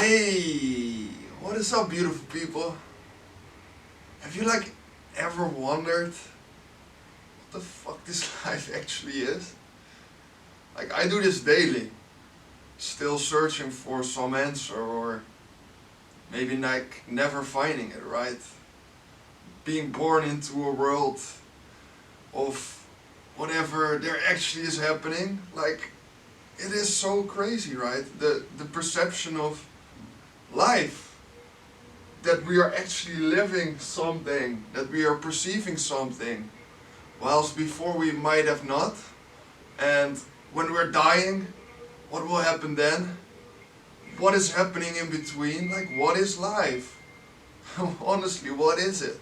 Hey, what is up, beautiful people? Have you ever wondered what the fuck this life actually is? I do this daily, still searching for some answer, or maybe never finding it, right? Being born into a world of whatever there actually is happening, it is so crazy, right? The perception of life, that we are actually living something, that we are perceiving something, whilst before we might have not. And when we're dying, what will happen then? What is happening in between? What is life? Honestly, what is it?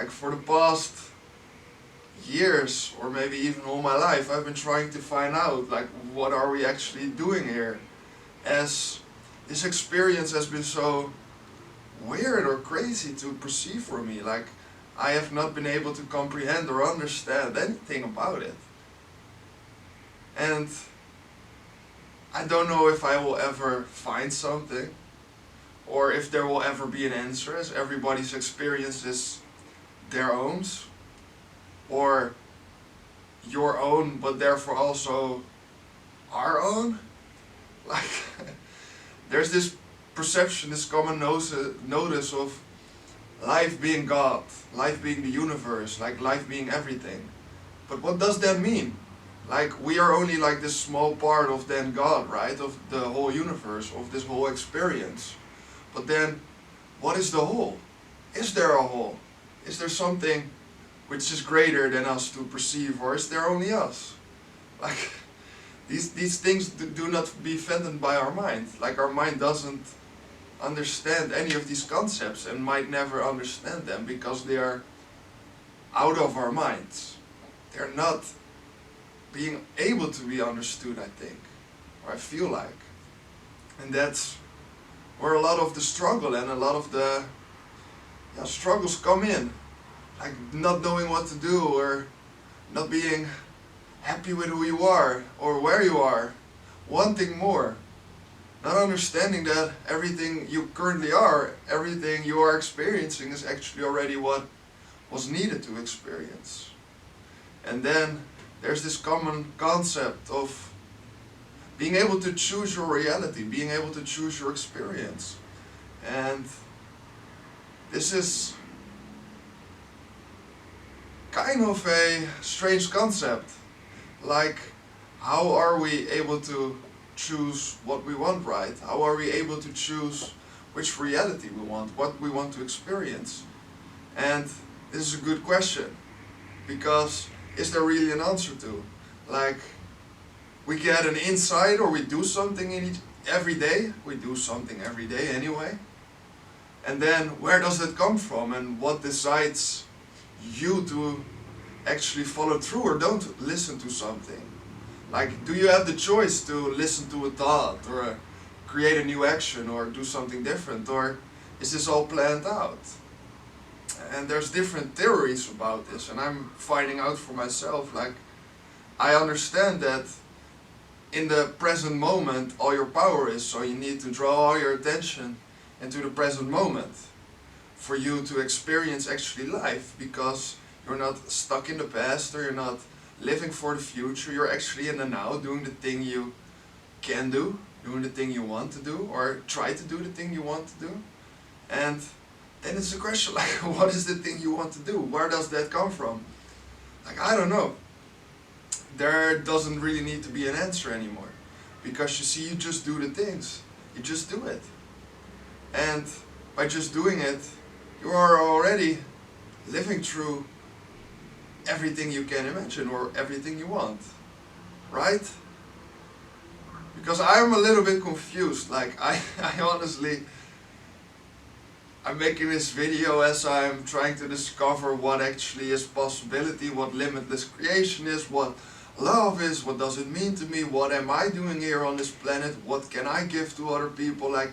For the past years, or maybe even all my life, I've been trying to find out, what are we actually doing here? As this experience has been so weird or crazy to perceive for me. I have not been able to comprehend or understand anything about it. And I don't know if I will ever find something, or if there will ever be an answer, as everybody's experience is their own, or your own, but therefore also our own. There's this perception, this common notice of life being God, life being the universe, life being everything. But what does that mean? We are only this small part of then God, right? Of the whole universe, of this whole experience. But then, what is the whole? Is there a whole? Is there something which is greater than us to perceive, or is there only us? These things do not be fathomed by our mind. Our mind doesn't understand any of these concepts, and might never understand them, because they are out of our minds. They're not being able to be understood, I think, or I feel like. And that's where a lot of the struggle and a lot of the struggles come in. Not knowing what to do, or not being happy with who you are or where you are, wanting more, not understanding that everything you currently are, everything you are experiencing, is actually already what was needed to experience. And then there's this common concept of being able to choose your reality, being able to choose your experience. And this is kind of a strange concept. How are we able to choose what we want, right? How are we able to choose which reality we want, what we want to experience? And this is a good question, because is there really an answer to? We get an insight, or we do something every day. We do something every day anyway. And then where does that come from, and what decides you to actually follow through or don't listen to something? Do you have the choice to listen to a thought, or create a new action, or do something different, or is this all planned out? And there's different theories about this, and I'm finding out for myself. I understand that in the present moment all your power is, so you need to draw all your attention into the present moment for you to experience actually life, because you're not stuck in the past, or you're not living for the future. You're actually in the now, doing the thing you can do, doing the thing you want to do, or try to do the thing you want to do. And then it's a question, what is the thing you want to do? Where does that come from? I don't know. There doesn't really need to be an answer anymore, because you see, you just do the things. You just do it. And by just doing it, you are already living through everything you can imagine, or everything you want, right? Because I'm a little bit confused. I honestly, I'm making this video as I'm trying to discover what actually is possibility, what limitless creation is, what love is, what does it mean to me, what am I doing here on this planet, what can I give to other people. I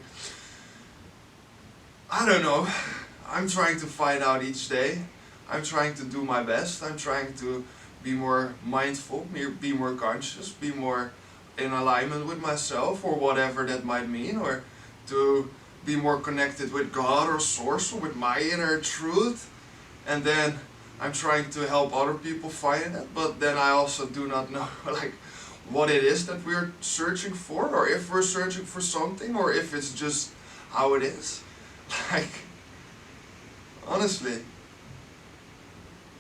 don't know. I'm trying to find out each day. I'm trying to do my best. I'm trying to be more mindful, be more conscious, be more in alignment with myself, or whatever that might mean, or to be more connected with God or Source, or with my inner truth. And then I'm trying to help other people find it, but then I also do not know like what it is that we're searching for, or if we're searching for something, or if it's just how it is. Like, honestly,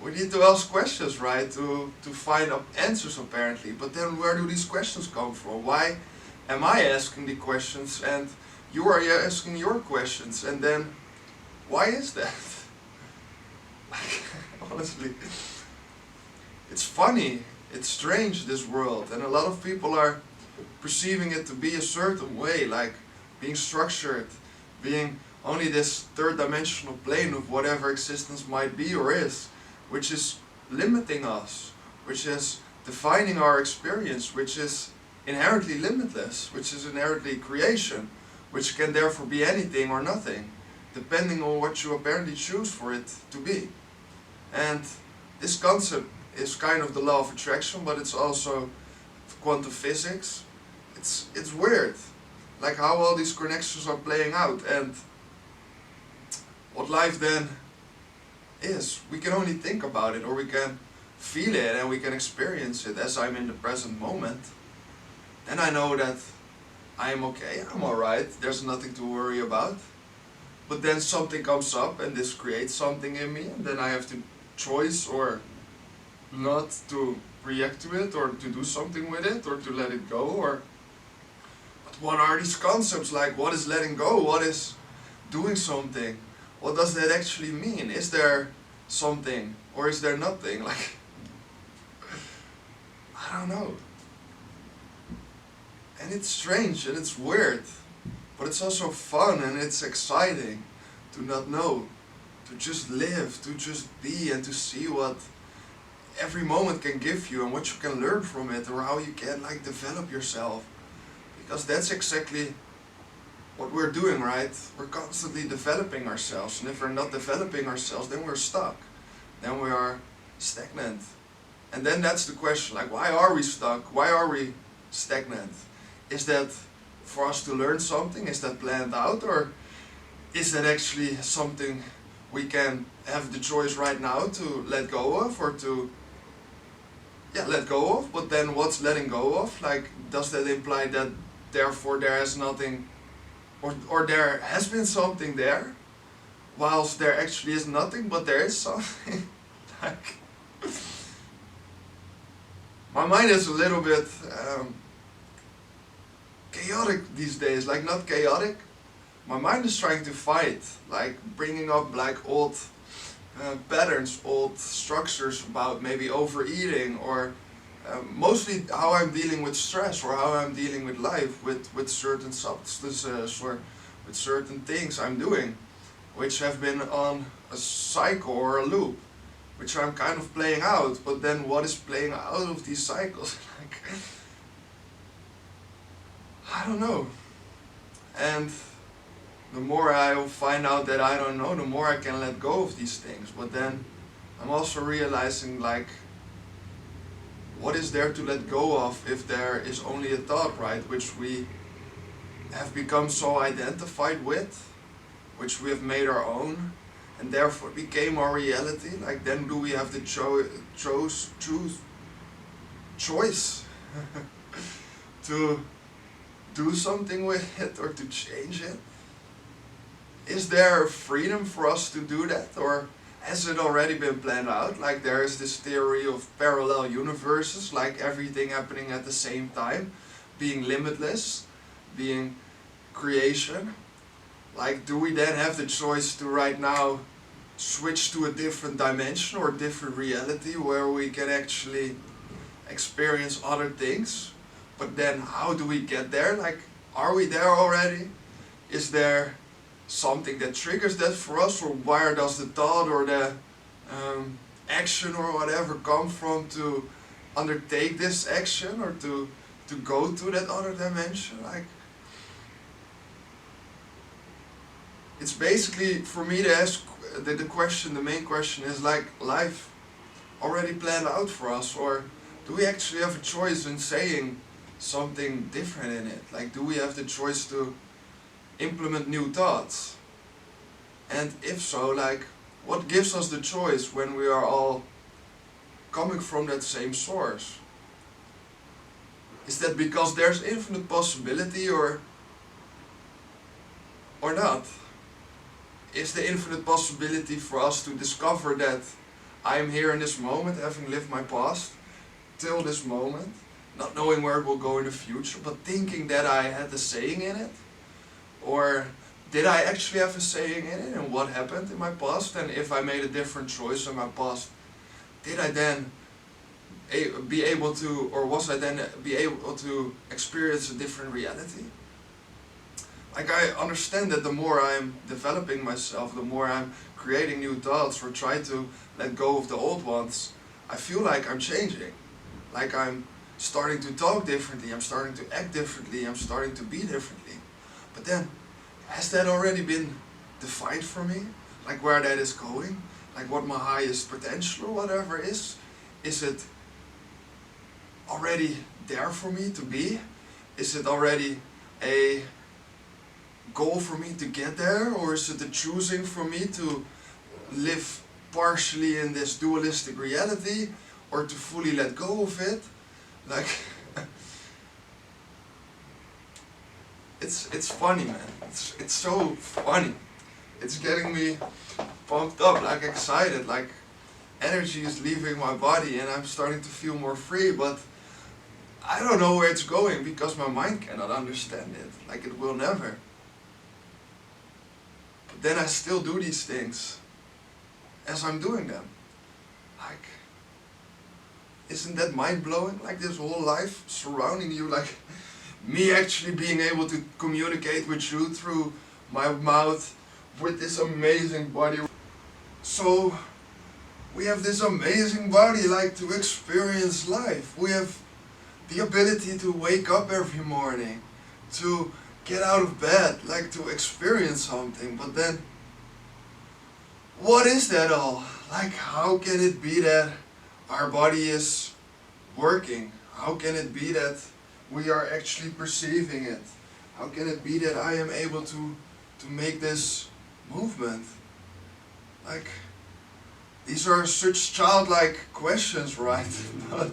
we need to ask questions, right, to find answers apparently. But then where do these questions come from? Why am I asking the questions and you are asking your questions? And then why is that? Like, honestly, it's funny, it's strange, this world, and a lot of people are perceiving it to be a certain way, like being structured, being only this third dimensional plane of whatever existence might be or is, which is limiting us, which is defining our experience, which is inherently limitless, which is inherently creation, which can therefore be anything or nothing, depending on what you apparently choose for it to be. And this concept is kind of the law of attraction, but it's also quantum physics. It's weird, like how all these connections are playing out, and what life then is. We can only think about it, or we can feel it and we can experience it as I'm in the present moment. And I know that I'm okay, I'm alright, there's nothing to worry about. But then something comes up and this creates something in me, and then I have to choice or not to react to it, or to do something with it, or to let it go. Or but what are these concepts? Like, what is letting go? What is doing something? What does that actually mean? Is there something or is there nothing? Like, I don't know. And it's strange and it's weird, but it's also fun and it's exciting to not know, to just live, to just be, and to see what every moment can give you and what you can learn from it, or how you can like develop yourself. Because that's exactly what we're doing, right? We're constantly developing ourselves, and if we're not developing ourselves, then we're stuck. Then we are stagnant. And then that's the question, like, why are we stuck? Why are we stagnant? Is that for us to learn something? Is that planned out? Or is that actually something we can have the choice right now to let go of, or to let go of? But then what's letting go of? Like, does that imply that therefore there is nothing, or there has been something there, whilst there actually is nothing, but there is something? Like, my mind is a little bit chaotic these days. Like, not chaotic, my mind is trying to fight, like bringing up like old patterns, old structures about maybe overeating, or mostly how I'm dealing with stress, or how I'm dealing with life, with certain substances, or with certain things I'm doing, which have been on a cycle or a loop, which I'm kind of playing out. But then what is playing out of these cycles? Like, I don't know. And the more I find out that I don't know, the more I can let go of these things. But then I'm also realizing, like, what is there to let go of if there is only a thought, right? Which we have become so identified with, which we have made our own, and therefore became our reality. Like, then do we have the choice to do something with it, or to change it? Is there freedom for us to do that, or has it already been planned out? Like, there is this theory of parallel universes, like everything happening at the same time, being limitless, being creation. Like, do we then have the choice to right now switch to a different dimension or different reality where we can actually experience other things? But then how do we get there? Like, are we there already? Is there something that triggers that for us, or where does the thought or the action or whatever come from to undertake this action, or to go to that other dimension? Like, it's basically for me to ask the question, the main question is, like, life already planned out for us, or do we actually have a choice in saying something different in it? Like, do we have the choice to implement new thoughts? And if so, like, what gives us the choice when we are all coming from that same source? Is that because there's infinite possibility or not? Is the infinite possibility for us to discover that I am here in this moment, having lived my past till this moment, not knowing where it will go in the future, but thinking that I had a saying in it? Or did I actually have a saying in it, and what happened in my past? And if I made a different choice in my past, did I then be able to, or was I then be able to experience a different reality? Like, I understand that the more I'm developing myself, the more I'm creating new thoughts or try to let go of the old ones, I feel like I'm changing. Like, I'm starting to talk differently, I'm starting to act differently, I'm starting to be differently. But then, has that already been defined for me? Like, where that is going? Like, what my highest potential or whatever is? Is it already there for me to be? Is it already a goal for me to get there? Or is it a choosing for me to live partially in this dualistic reality, or to fully let go of it? Like, it's funny, man. It's so funny. It's getting me pumped up, like excited, like energy is leaving my body and I'm starting to feel more free, but I don't know where it's going because my mind cannot understand it. Like, it will never. But then I still do these things as I'm doing them. Like, isn't that mind-blowing? Like, this whole life surrounding you, like me actually being able to communicate with you through my mouth with this amazing body. So we have this amazing body, like, to experience life. We have the ability to wake up every morning, to get out of bed, like to experience something. But then, what is that all? Like, how can it be that our body is working? How can it be that we are actually perceiving it? How can it be that I am able to make this movement? Like, these are such childlike questions, right? But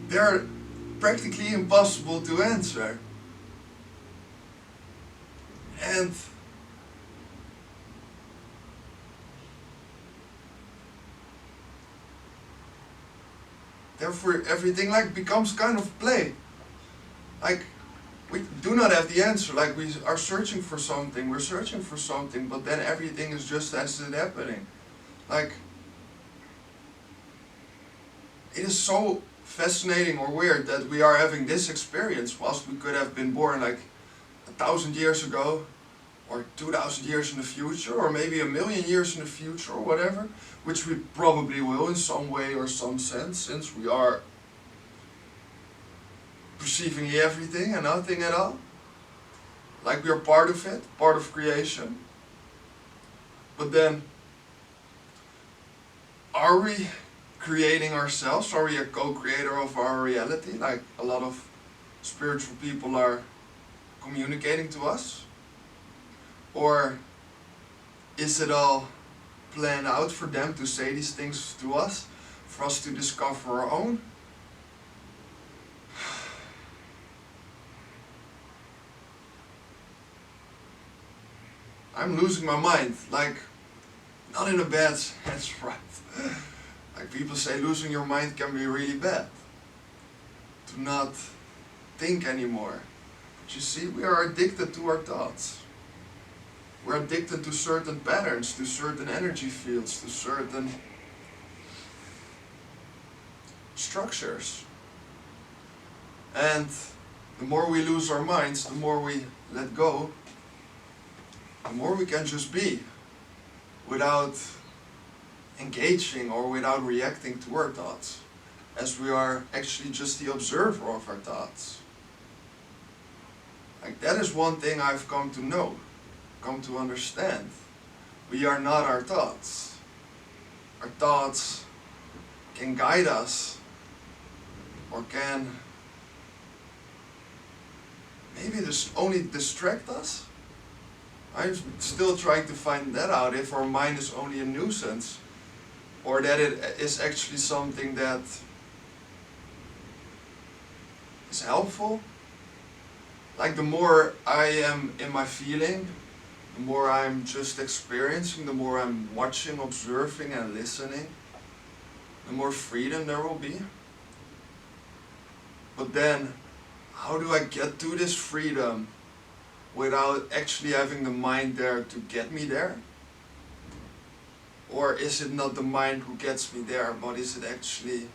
they're practically impossible to answer. And therefore everything, like, becomes kind of play. Like, we do not have the answer. Like, we are searching for something, but then everything is just as it happening. Like, it is so fascinating or weird that we are having this experience whilst we could have been born like 1,000 years ago, or 2,000 years in the future, or maybe 1,000,000 years in the future, or whatever, which we probably will in some way or some sense, since we are perceiving everything and nothing at all. Like, we are part of it, part of creation. But then, are we creating ourselves? Are we a co-creator of our reality? Like, a lot of spiritual people are communicating to us? Or is it all planned out for them to say these things to us, for us to discover our own? I'm losing my mind, like, not in a bad sense, right? Like, people say losing your mind can be really bad. To not think anymore. But you see, we are addicted to our thoughts. We're addicted to certain patterns, to certain energy fields, to certain structures. And the more we lose our minds, the more we let go, the more we can just be without engaging or without reacting to our thoughts, as we are actually just the observer of our thoughts. Like, that is one thing I've come to know, come to understand. We are not our thoughts. Our thoughts can guide us or can maybe this only distract us? I'm still trying to find that out, if our mind is only a nuisance, or that it is actually something that is helpful. Like the more I am in my feeling, the more I'm just experiencing, the more I'm watching, observing and listening, the more freedom there will be. But then, how do I get to this freedom without actually having the mind there to get me there? Or is it not the mind who gets me there, but is it actually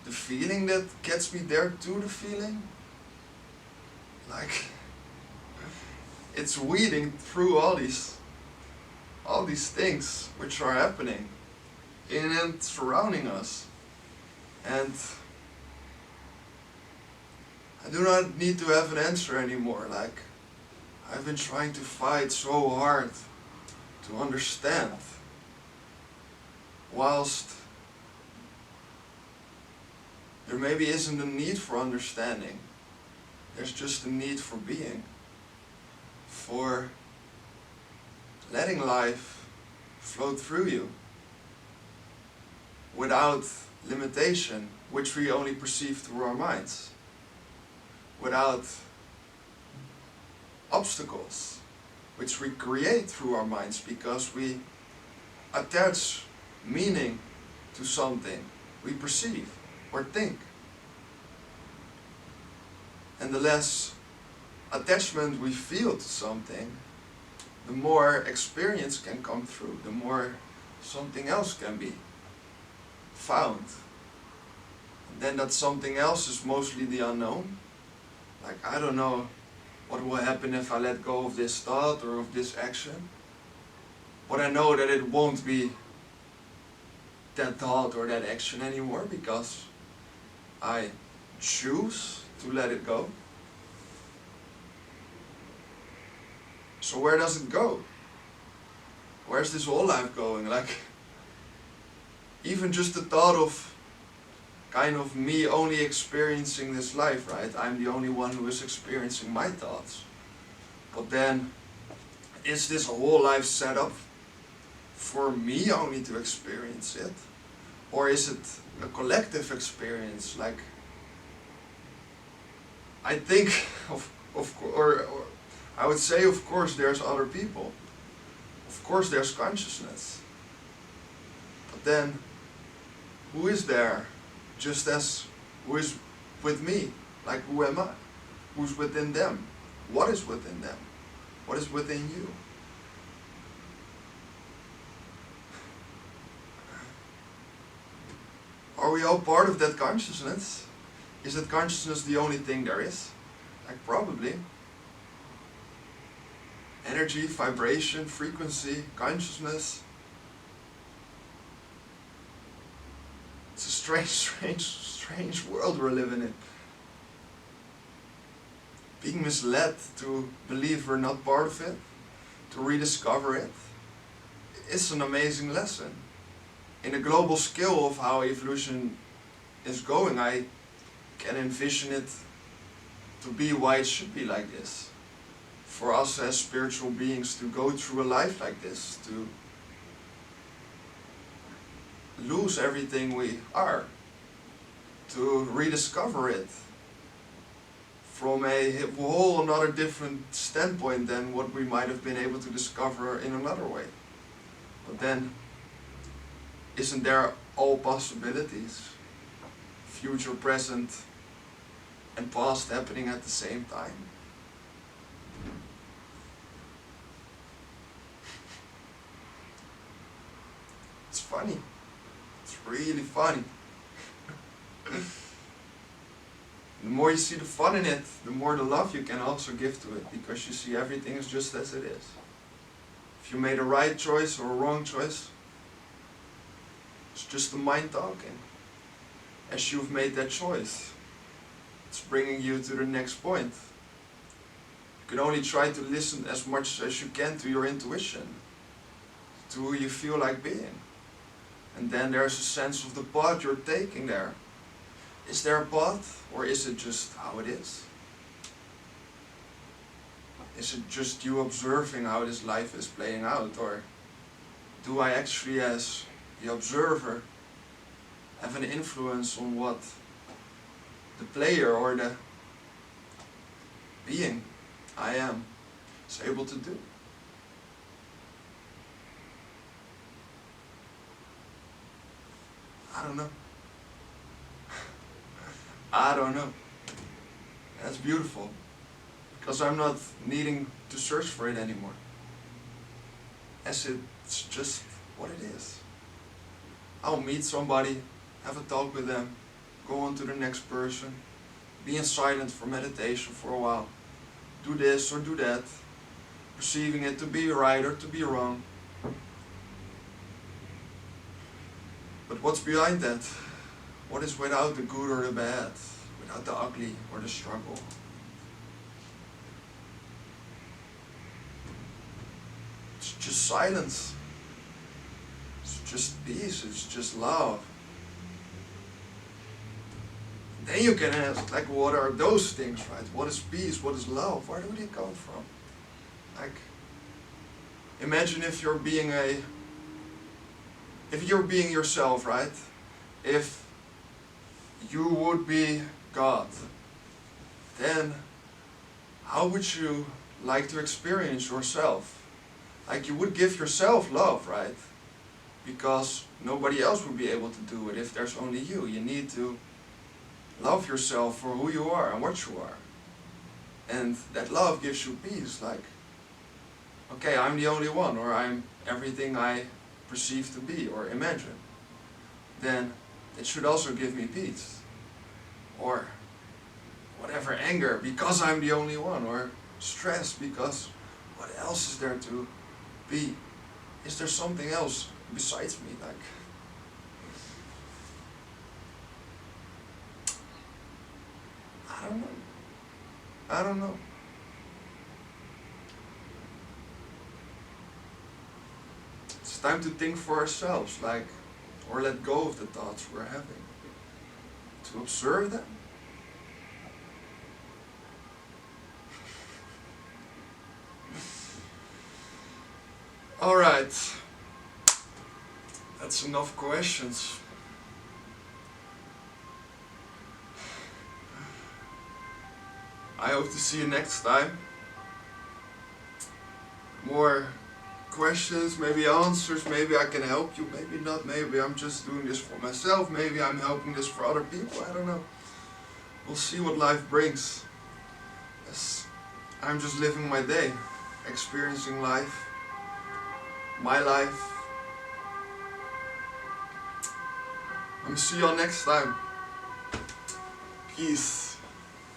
the feeling that gets me there to the feeling? Like, it's weeding through all these things which are happening in and surrounding us. And I do not need to have an answer anymore. Like, I've been trying to fight so hard to understand, whilst there maybe isn't a need for understanding. There's just a need for being, for letting life flow through you without limitation, which we only perceive through our minds, without obstacles, which we create through our minds because we attach meaning to something we perceive or think. And the less attachment we feel to something, the more experience can come through, the more something else can be found. And then that something else is mostly the unknown. Like, I don't know what will happen if I let go of this thought or of this action. But I know that it won't be that thought or that action anymore because I choose to let it go. So where does it go? Where's this whole life going? Like, even just the thought of kind of me only experiencing this life, right? I'm the only one who is experiencing my thoughts. But then, is this whole life set up for me only to experience it? Or is it a collective experience? Like, I think, or I would say, of course, there's other people. Of course, there's consciousness. But then, who is there? Just as who is with me? Like, who am I? Who's within them? What is within them? What is within you? Are we all part of that consciousness? Is that consciousness the only thing there is? Like, probably. Energy, vibration, frequency, consciousness. It's a strange world we're living in. Being misled to believe we're not part of it, to rediscover it, it's an amazing lesson. In a global scale of how evolution is going, I can envision it to be why it should be like this. For us as spiritual beings to go through a life like this, to lose everything we are, to rediscover it from a whole another different standpoint than what we might have been able to discover in another way. But then, isn't there all possibilities? Future, present, and past happening at the same time? It's funny. It's really funny. The more you see the fun in it, the more the love you can also give to it, because you see everything is just as it is. If you made a right choice or a wrong choice, it's just the mind talking. As you've made that choice, it's bringing you to the next point. You can only try to listen as much as you can to your intuition, to who you feel like being. And then there's a sense of the path you're taking there. Is there a path, or is it just how it is? Is it just you observing how this life is playing out, or do I actually, as the observer, have an influence on what the player or the being I am is able to do? I don't know. I don't know. That's beautiful. Because I'm not needing to search for it anymore. As it's just what it is. I'll meet somebody, have a talk with them, go on to the next person, be in silence for meditation for a while, do this or do that, perceiving it to be right or to be wrong. But what's behind that? What is without the good or the bad, without the ugly or the struggle? It's just silence. It's just peace. It's just love. Then you can ask, like, what are those things, right? What is peace? What is love? Where do they come from? Like, imagine if you're being yourself, right? If you would be God, then how would you like to experience yourself? Like, you would give yourself love, right? Because nobody else would be able to do it if there's only you. You need to love yourself for who you are and what you are. And that love gives you peace, like, okay, I'm the only one, or I'm everything I perceive to be or imagine. Then it should also give me peace. Or whatever, anger because I'm the only one, or stress because what else is there to be? Is there something else besides me? Like, I don't know. I don't know. It's time to think for ourselves, like, or let go of the thoughts we're having. To observe them. Alright. That's enough questions. I hope to see you next time. More questions, maybe answers, maybe I can help you, maybe not, maybe I'm just doing this for myself, maybe I'm helping this for other people, I don't know. We'll see what life brings. Yes, I'm just living my day, experiencing life, my life. I'm gonna see y'all next time. Peace.